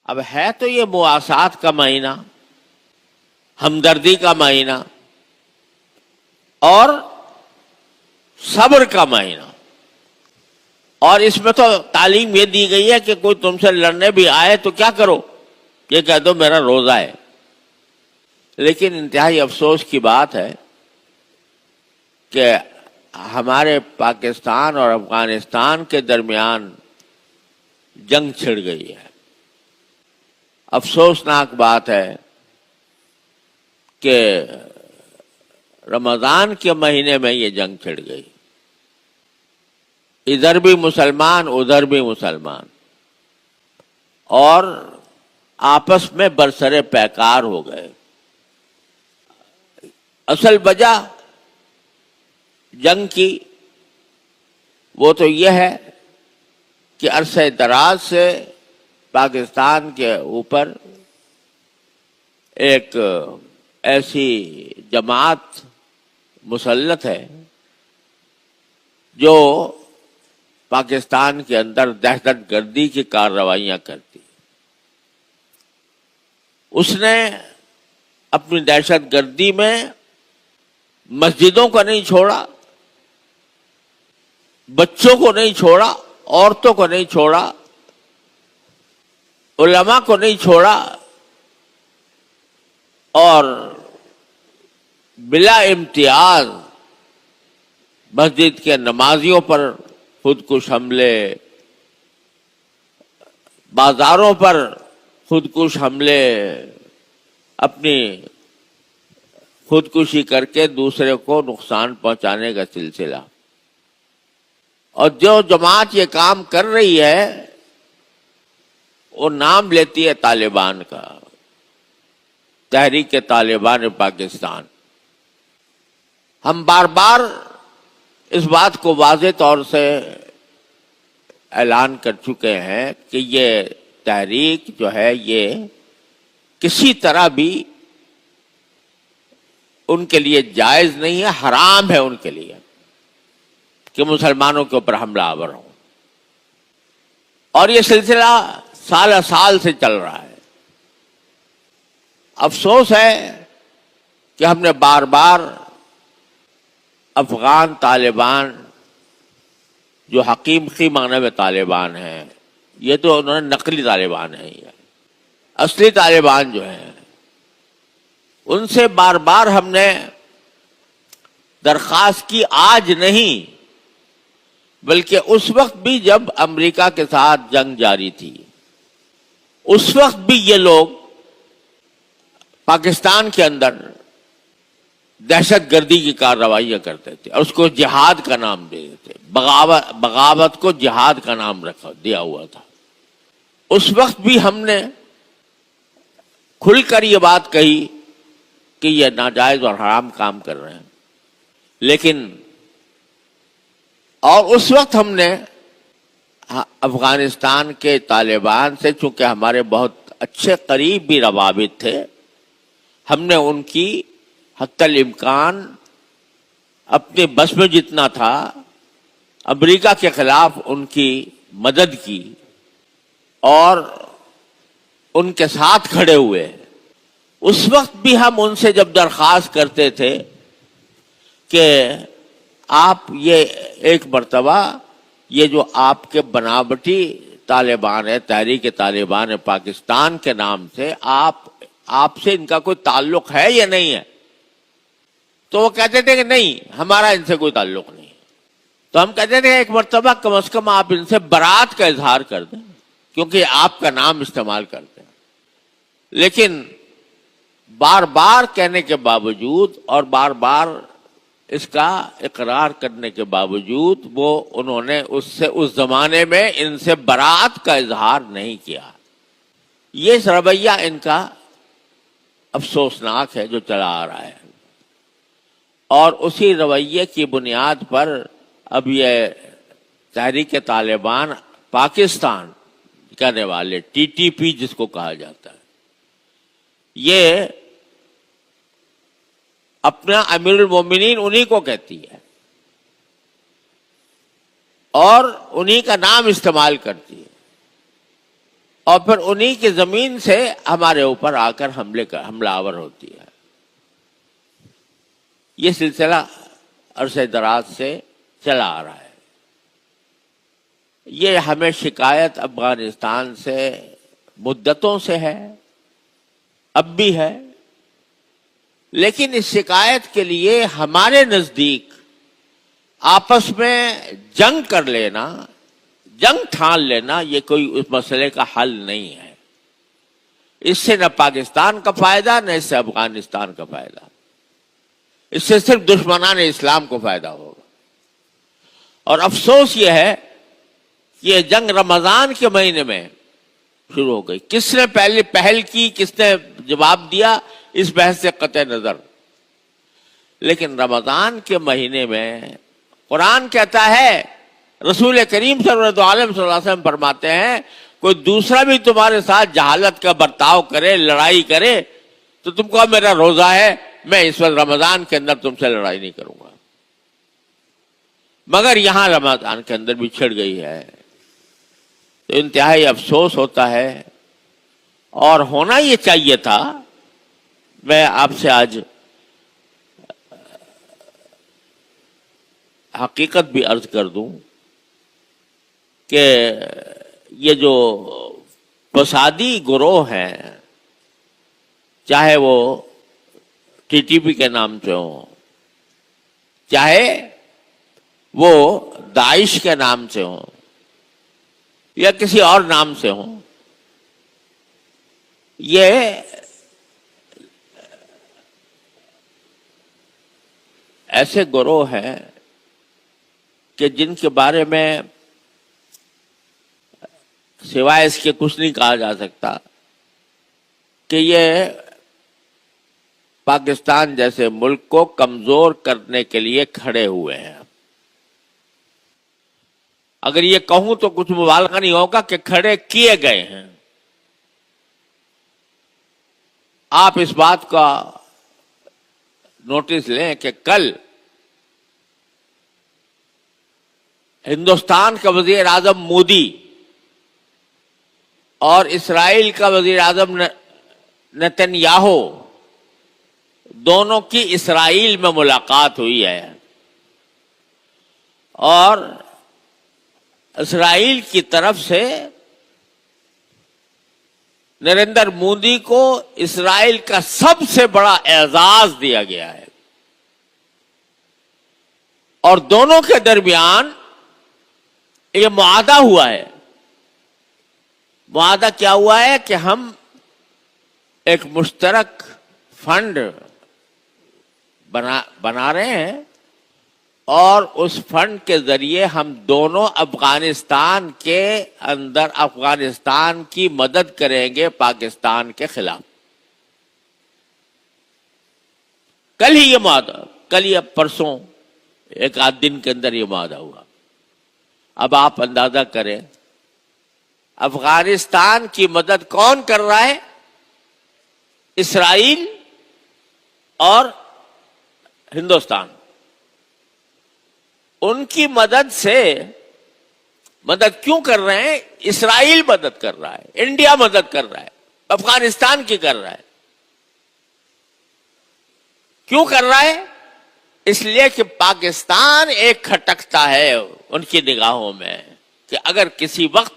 اب ہے تو یہ مواسات کا مہینہ، ہمدردی کا مہینہ اور صبر کا مہینہ، اور اس میں تو تعلیم یہ دی گئی ہے کہ کوئی تم سے لڑنے بھی آئے تو کیا کرو، یہ کہہ دو میرا روزہ ہے۔ لیکن انتہائی افسوس کی بات ہے کہ ہمارے پاکستان اور افغانستان کے درمیان جنگ چھڑ گئی ہے۔ افسوسناک بات ہے کہ رمضان کے مہینے میں یہ جنگ چھڑ گئی، ادھر بھی مسلمان ادھر بھی مسلمان، اور آپس میں برسر پیکار ہو گئے۔ اصل وجہ جنگ کی وہ تو یہ ہے کہ عرصہ دراز سے پاکستان کے اوپر ایک ایسی جماعت مسلط ہے جو پاکستان کے اندر دہشت گردی کی کارروائیاں کرتی۔ اس نے اپنی دہشت گردی میں مسجدوں کو نہیں چھوڑا، بچوں کو نہیں چھوڑا، عورتوں کو نہیں چھوڑا، علماء کو نہیں چھوڑا، اور بلا امتیاز مسجد کے نمازیوں پر خودکش حملے، بازاروں پر خودکش حملے، اپنی خودکشی کر کے دوسرے کو نقصان پہنچانے کا سلسلہ۔ اور جو جماعت یہ کام کر رہی ہے وہ نام لیتی ہے طالبان کا، تحریک طالبان پاکستان۔ ہم بار بار اس بات کو واضح طور سے اعلان کر چکے ہیں کہ یہ تحریک جو ہے یہ کسی طرح بھی ان کے لیے جائز نہیں ہے، حرام ہے ان کے لیے کہ مسلمانوں کے اوپر حملہ آور ہو، اور یہ سلسلہ سال سال سے چل رہا ہے۔ افسوس ہے کہ ہم نے بار بار افغان طالبان جو حقیقی معنی میں طالبان ہیں، یہ تو انہوں نے نقلی طالبان ہیں، یہ اصلی طالبان جو ہیں ان سے بار بار ہم نے درخواست کی، آج نہیں بلکہ اس وقت بھی جب امریکہ کے ساتھ جنگ جاری تھی، اس وقت بھی یہ لوگ پاکستان کے اندر دہشت گردی کی کارروائیاں کرتے تھے اور اس کو جہاد کا نام دے دیتے، بغاوت کو جہاد کا نام دیا ہوا تھا۔ اس وقت بھی ہم نے کھل کر یہ بات کہی کہ یہ ناجائز اور حرام کام کر رہے ہیں، لیکن اور اس وقت ہم نے افغانستان کے طالبان سے، چونکہ ہمارے بہت اچھے قریبی روابط تھے، ہم نے ان کی حتی الامکان اپنے بس میں جتنا تھا امریکہ کے خلاف ان کی مدد کی اور ان کے ساتھ کھڑے ہوئے۔ اس وقت بھی ہم ان سے جب درخواست کرتے تھے کہ آپ یہ ایک مرتبہ یہ جو آپ کے بناوٹی طالبان ہے، تحریک طالبان پاکستان کے نام سے، آپ سے ان کا کوئی تعلق ہے یا نہیں ہے؟ تو وہ کہتے تھے کہ نہیں، ہمارا ان سے کوئی تعلق نہیں۔ تو ہم کہتے تھے ایک مرتبہ کم از کم آپ ان سے برات کا اظہار کر دیں، کیونکہ آپ کا نام استعمال کرتے ہیں۔ لیکن بار بار کہنے کے باوجود اور بار بار اس کا اقرار کرنے کے باوجود انہوں نے اس زمانے میں ان سے برات کا اظہار نہیں کیا۔ یہ رویہ ان کا افسوسناک ہے جو چلا آ رہا ہے، اور اسی رویے کی بنیاد پر اب یہ تحریک طالبان پاکستان کرنے والے ٹی ٹی پی جس کو کہا جاتا ہے، یہ اپنا امیر المومنین انہی کو کہتی ہے اور انہی کا نام استعمال کرتی ہے، اور پھر انہی کی زمین سے ہمارے اوپر آ کر حملہ آور ہوتی ہے. یہ سلسلہ عرصہ دراز سے چلا آ رہا ہے. یہ ہمیں شکایت افغانستان سے مدتوں سے ہے، اب بھی ہے، لیکن اس شکایت کے لیے ہمارے نزدیک آپس میں جنگ کر لینا، جنگ ٹھان لینا، یہ کوئی اس مسئلے کا حل نہیں ہے. اس سے نہ پاکستان کا فائدہ نہ اس سے افغانستان کا فائدہ. اس سے صرف دشمنان اسلام کو فائدہ ہوگا. اور افسوس یہ ہے کہ یہ جنگ رمضان کے مہینے میں شروع ہو گئی. کس نے پہلے پہل کی، کس نے جواب دیا، اس بحث سے قطع نظر. لیکن رمضان کے مہینے میں قرآن کہتا ہے، رسول کریم صلی اللہ علیہ وسلم فرماتے ہیں، کوئی دوسرا بھی تمہارے ساتھ جہالت کا برتاؤ کرے، لڑائی کرے، تو تم کو میرا روزہ ہے، میں اس وقت رمضان کے اندر تم سے لڑائی نہیں کروں گا. مگر یہاں رمضان کے اندر بھی چھڑ گئی ہے. تو انتہائی افسوس ہوتا ہے، اور ہونا یہ چاہیے تھا. میں آپ سے آج حقیقت بھی عرض کر دوں کہ یہ جو فسادی گروہ ہیں، چاہے وہ ٹی ٹی پی کے نام سے ہوں، چاہے وہ داعش کے نام سے ہوں، یا کسی اور نام سے ہوں، یہ ایسے گروہ ہیں کہ جن کے بارے میں سوائے اس کے کچھ نہیں کہا جا سکتا کہ یہ پاکستان جیسے ملک کو کمزور کرنے کے لیے کھڑے ہوئے ہیں. اگر یہ کہوں تو کچھ مبالغہ نہیں ہوگا کہ کھڑے کیے گئے ہیں. آپ اس بات کا نوٹس لیں کہ کل ہندوستان کا وزیر اعظم مودی اور اسرائیل کا وزیر اعظم نتن یاہو دونوں کی اسرائیل میں ملاقات ہوئی ہے، اور اسرائیل کی طرف سے نریندر مودی کو اسرائیل کا سب سے بڑا اعزاز دیا گیا ہے. اور دونوں کے درمیان یہ معاہدہ ہوا ہے. معاہدہ کیا ہوا ہے کہ ہم ایک مشترک فنڈ بنا رہے ہیں، اور اس فنڈ کے ذریعے ہم دونوں افغانستان کے اندر افغانستان کی مدد کریں گے پاکستان کے خلاف. کل ہی یہ معاہدہ، کل یا پرسوں، ایک آدھ دن کے اندر یہ معاہدہ ہوا. اب آپ اندازہ کریں افغانستان کی مدد کون کر رہا ہے؟ اسرائیل اور ہندوستان. ان کی مدد سے، مدد کیوں کر رہے ہیں؟ اسرائیل مدد کر رہا ہے، انڈیا مدد کر رہا ہے، افغانستان کی کر رہا ہے. کیوں کر رہا ہے؟ اس لیے کہ پاکستان ایک کھٹکتا ہے ان کی نگاہوں میں کہ اگر کسی وقت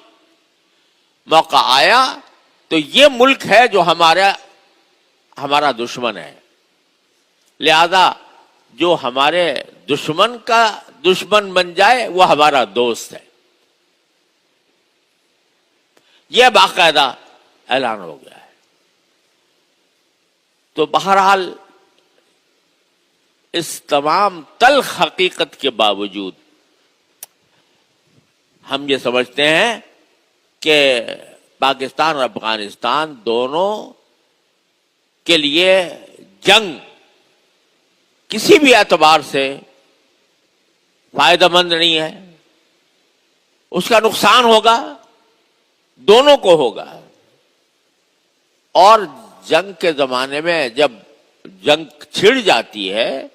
موقع آیا تو یہ ملک ہے جو ہمارا دشمن ہے، لہذا جو ہمارے دشمن کا دشمن بن جائے وہ ہمارا دوست ہے. یہ باقاعدہ اعلان ہو گیا ہے. تو بہرحال اس تمام تلخ حقیقت کے باوجود ہم یہ سمجھتے ہیں کہ پاکستان اور افغانستان دونوں کے لیے جنگ کسی بھی اعتبار سے فائدہ مند نہیں ہے. اس کا نقصان ہوگا، دونوں کو ہوگا. اور جنگ کے زمانے میں جب جنگ چھڑ جاتی ہے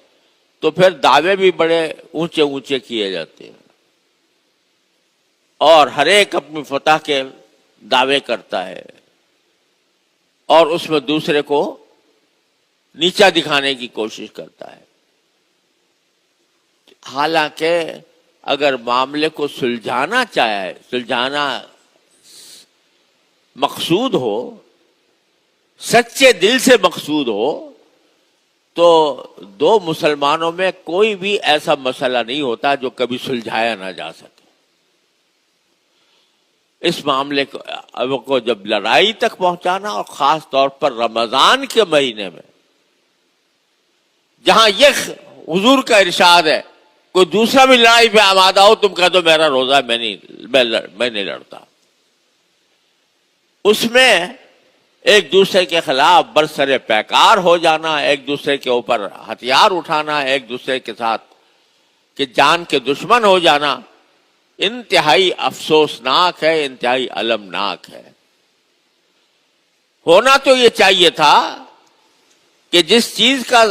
تو پھر دعوے بھی بڑے اونچے اونچے کیے جاتے ہیں، اور ہر ایک اپنی فتح کے دعوے کرتا ہے اور اس میں دوسرے کو نیچا دکھانے کی کوشش کرتا ہے. حالانکہ اگر معاملے کو سلجھانا مقصود ہو، سچے دل سے مقصود ہو، تو دو مسلمانوں میں کوئی بھی ایسا مسئلہ نہیں ہوتا جو کبھی سلجھایا نہ جا سکے. اس معاملے کو جب لڑائی تک پہنچانا، اور خاص طور پر رمضان کے مہینے میں جہاں یہ حضور کا ارشاد ہے، کوئی دوسرا بھی لڑائی پہ آمادہ ہو، تم کہہ دو میرا روزہ میں نہیں لڑتا. اس میں ایک دوسرے کے خلاف برسر پیکار ہو جانا، ایک دوسرے کے اوپر ہتھیار اٹھانا، ایک دوسرے کے ساتھ کہ جان کے دشمن ہو جانا، انتہائی افسوسناک ہے، انتہائی المناک ہے. ہونا تو یہ چاہیے تھا کہ جس چیز کا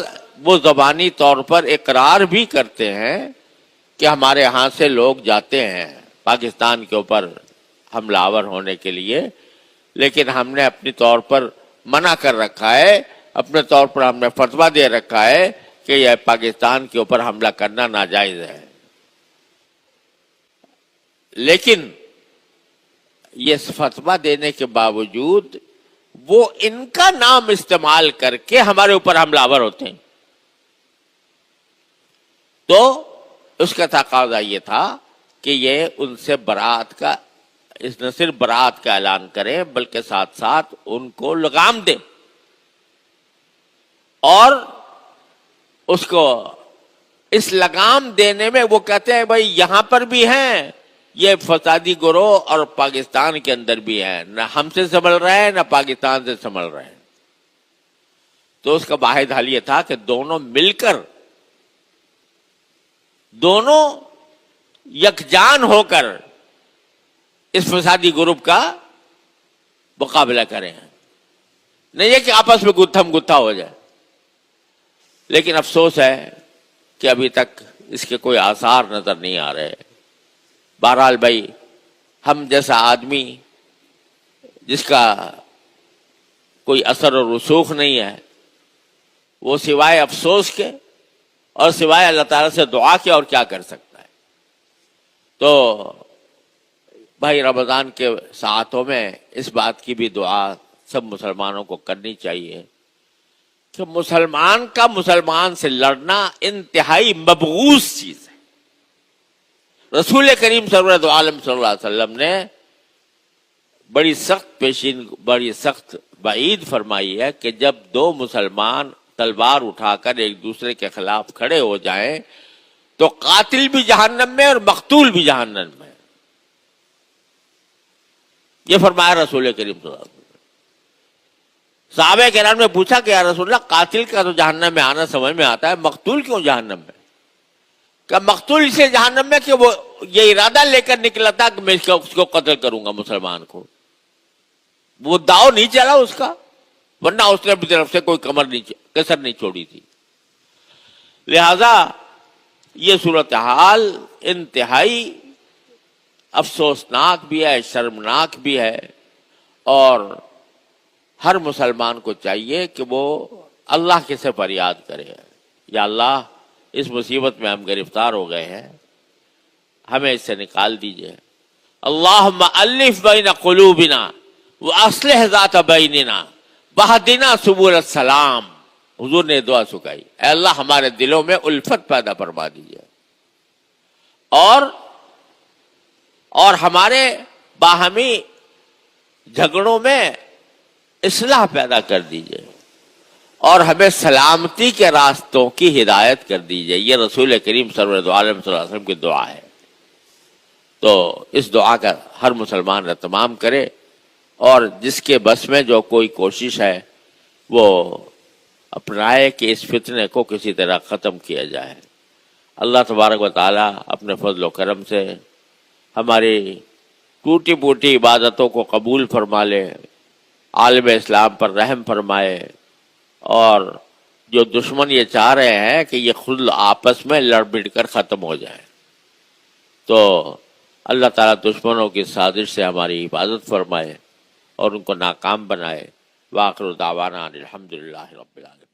وہ زبانی طور پر اقرار بھی کرتے ہیں کہ ہمارے ہاں سے لوگ جاتے ہیں پاکستان کے اوپر حملہ آور ہونے کے لیے، لیکن ہم نے اپنی طور پر منع کر رکھا ہے، اپنے طور پر ہم نے فتویٰ دے رکھا ہے کہ یہ پاکستان کے اوپر حملہ کرنا ناجائز ہے. لیکن یہ فتویٰ دینے کے باوجود وہ ان کا نام استعمال کر کے ہمارے اوپر حملہ آور ہوتے ہیں. تو اس کا تقاضا یہ تھا کہ یہ ان سے برات کا، نہ صرف برات کا اعلان کریں بلکہ ساتھ ساتھ ان کو لگام دیں، اور اس کو اس لگام دینے میں وہ کہتے ہیں بھائی یہاں پر بھی ہیں یہ فسادی گروہ، اور پاکستان کے اندر بھی ہیں، نہ ہم سے سنبھل رہے ہیں نہ پاکستان سے سنبھل رہے ہیں. تو اس کا واحد حل یہ تھا کہ دونوں مل کر، دونوں یکجان ہو کر اس فسادی گروپ کا مقابلہ کریں. نہیں ہے کہ آپس میں گتھم گتھا ہو جائے. لیکن افسوس ہے کہ ابھی تک اس کے کوئی آثار نظر نہیں آ رہے. بہرحال بھائی، ہم جیسا آدمی جس کا کوئی اثر و رسوخ نہیں ہے، وہ سوائے افسوس کے اور سوائے اللہ تعالیٰ سے دعا کے اور کیا کر سکتا ہے. تو بھائی رمضان کے ساعتوں میں اس بات کی بھی دعا سب مسلمانوں کو کرنی چاہیے کہ مسلمان کا مسلمان سے لڑنا انتہائی مبغوض چیز ہے. رسول کریم سرورت عالم صلی اللہ علیہ وسلم نے بڑی سخت وعید فرمائی ہے کہ جب دو مسلمان تلوار اٹھا کر ایک دوسرے کے خلاف کھڑے ہو جائیں تو قاتل بھی جہنم میں اور مقتول بھی جہنم میں. یہ فرمایا رسول کریم صلی اللہ علیہ وسلم. صحابہ کرام نے پوچھا کہ یا رسول اللہ، قاتل کا تو جہنم میں آنا سمجھ میں آتا ہے، مقتول کیوں جہنم میں؟ کہ مقتول اسے جہنم میں کہ وہ یہ ارادہ لے کر نکلا تھا کہ میں اس کو قتل کروں گا، مسلمان کو. وہ داؤ نہیں چلا اس کا، ورنہ اس نے اپنی طرف سے کوئی کسر نہیں چھوڑی تھی. لہذا یہ صورتحال انتہائی افسوسناک بھی ہے، شرمناک بھی ہے، اور ہر مسلمان کو چاہیے کہ وہ اللہ کے سے فریاد کرے، یا اللہ اس مصیبت میں ہم گرفتار ہو گئے ہیں، ہمیں اس سے نکال دیجئے. اللہم الف بین قلوبنا واصلح ذات بیننا واہدنا سبل السلام. حضور نے دعا سکھائی، اے اللہ ہمارے دلوں میں الفت پیدا فرما دیجئے، اور ہمارے باہمی جھگڑوں میں اصلاح پیدا کر دیجئے، اور ہمیں سلامتی کے راستوں کی ہدایت کر دیجئے. یہ رسول کریم سرورت عالم صلی اللہ علیہ وسلم کی دعا ہے. تو اس دعا کا ہر مسلمان اہتمام کرے، اور جس کے بس میں جو کوئی کوشش ہے وہ اپنائے کہ اس فتنے کو کسی طرح ختم کیا جائے. اللہ تبارک و تعالی اپنے فضل و کرم سے ہماری ٹوٹی پوٹی عبادتوں کو قبول فرما لے، عالم اسلام پر رحم فرمائے، اور جو دشمن یہ چاہ رہے ہیں کہ یہ خود آپس میں لڑ بڑ کر ختم ہو جائے، تو اللہ تعالیٰ دشمنوں کی سازش سے ہماری حفاظت فرمائے اور ان کو ناکام بنائے۔ وآخر دعوانا الحمدللہ رب العالمین۔